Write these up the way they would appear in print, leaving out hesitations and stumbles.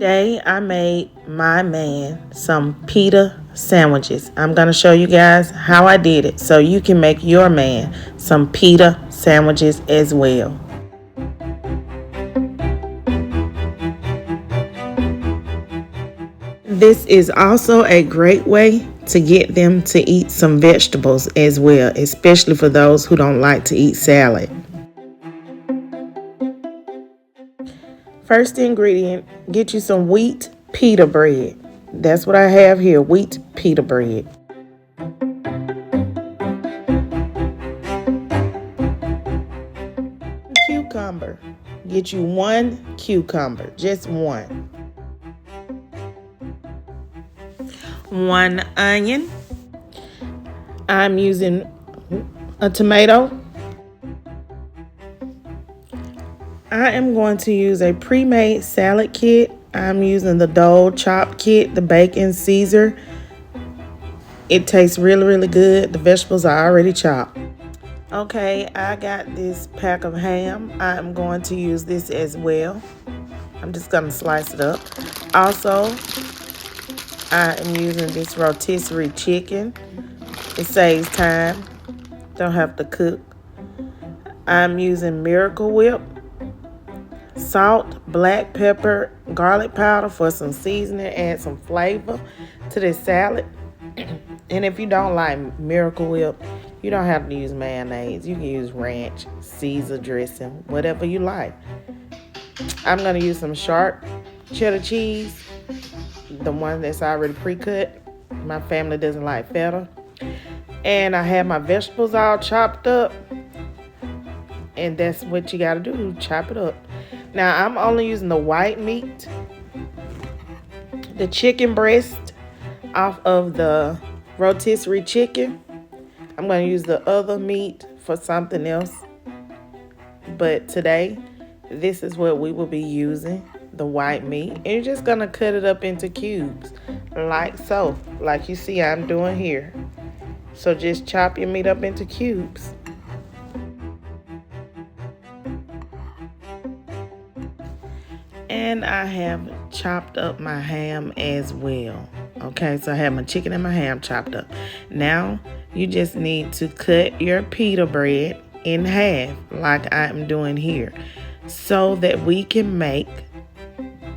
Today I made my man some pita sandwiches. I'm going to show you guys how I did it so you can make your man some pita sandwiches as well. This is also a great way to get them to eat some vegetables as well, especially for those who don't like to eat salad. First ingredient, get you some wheat pita bread. That's what I have here, wheat pita bread. Cucumber. Get you one cucumber, just one. One onion. I'm using a tomato. I am going to use a pre-made salad kit. I'm using the Dole Chop Kit, the bacon Caesar. It tastes really, really good. The vegetables are already chopped. Okay, I got this pack of ham. I'm going to use this as well. I'm just going to slice it up. Also, I am using this rotisserie chicken. It saves time. Don't have to cook. I'm using Miracle Whip, salt, black pepper, garlic powder for some seasoning, add some flavor to this salad. And if you don't like Miracle Whip, you don't have to use mayonnaise. You can use ranch, Caesar dressing, whatever you like. I'm going to use some sharp cheddar cheese, the one that's already pre-cut. My family doesn't like feta. And I have my vegetables all chopped up. And that's what you got to do, chop it up. Now, I'm only using the white meat, the chicken breast off of the rotisserie chicken. I'm going to use the other meat for something else. But today, this is what we will be using, the white meat. And you're just going to cut it up into cubes, like so, like you see I'm doing here. So just chop your meat up into cubes. And I have chopped up my ham as well. Okay, so I have my chicken and my ham chopped up. Now, you just need to cut your pita bread in half, like I'm doing here, so that we can make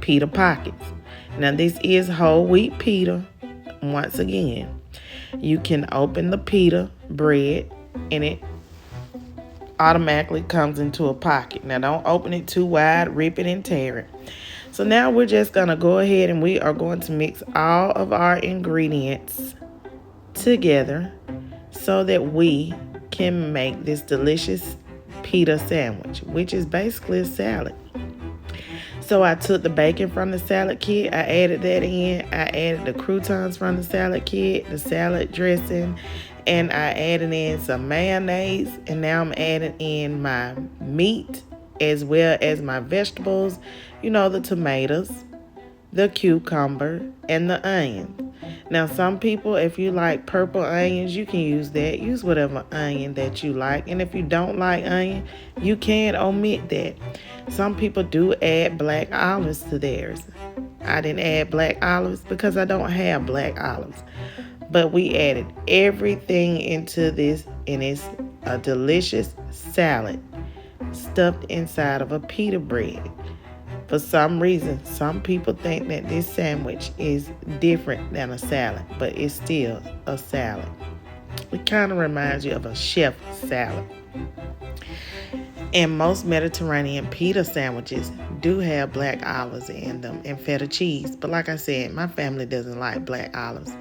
pita pockets. Now, this is whole wheat pita. Once again, you can open the pita bread and it automatically comes into a pocket. Now, don't open it too wide, rip it and tear it. So now we're just going to go ahead and we are going to mix all of our ingredients together so that we can make this delicious pita sandwich, which is basically a salad. So I took the bacon from the salad kit, I added that in, I added the croutons from the salad kit, the salad dressing, and I added in some mayonnaise, and now I'm adding in my meat as well as my vegetables, you know, the tomatoes, the cucumber, and the onion. Now, some people, if you like purple onions, you can use that. Use whatever onion that you like. And if you don't like onion, you can omit that. Some people do add black olives to theirs. I didn't add black olives because I don't have black olives. But we added everything into this, and it's a delicious salad stuffed inside of a pita bread. For some reason, some people think that this sandwich is different than a salad, but it's still a salad. It kind of reminds you of a chef salad. And most Mediterranean pita sandwiches do have black olives in them and feta cheese. But like I said, my family doesn't like black olives.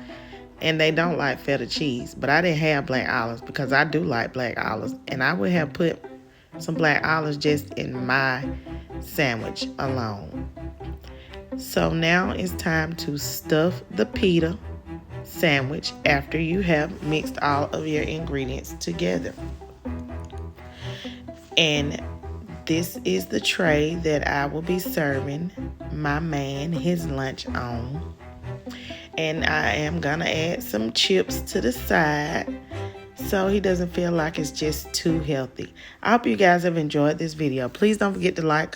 And they don't like feta cheese. But I didn't have black olives because I do like black olives. And I would have put some black olives just in my sandwich alone. So now it's time to stuff the pita sandwich after you have mixed all of your ingredients together. And this is the tray that I will be serving my man his lunch on. And I am gonna add some chips to the side so he doesn't feel like it's just too healthy. I hope you guys have enjoyed this video. Please don't forget to like,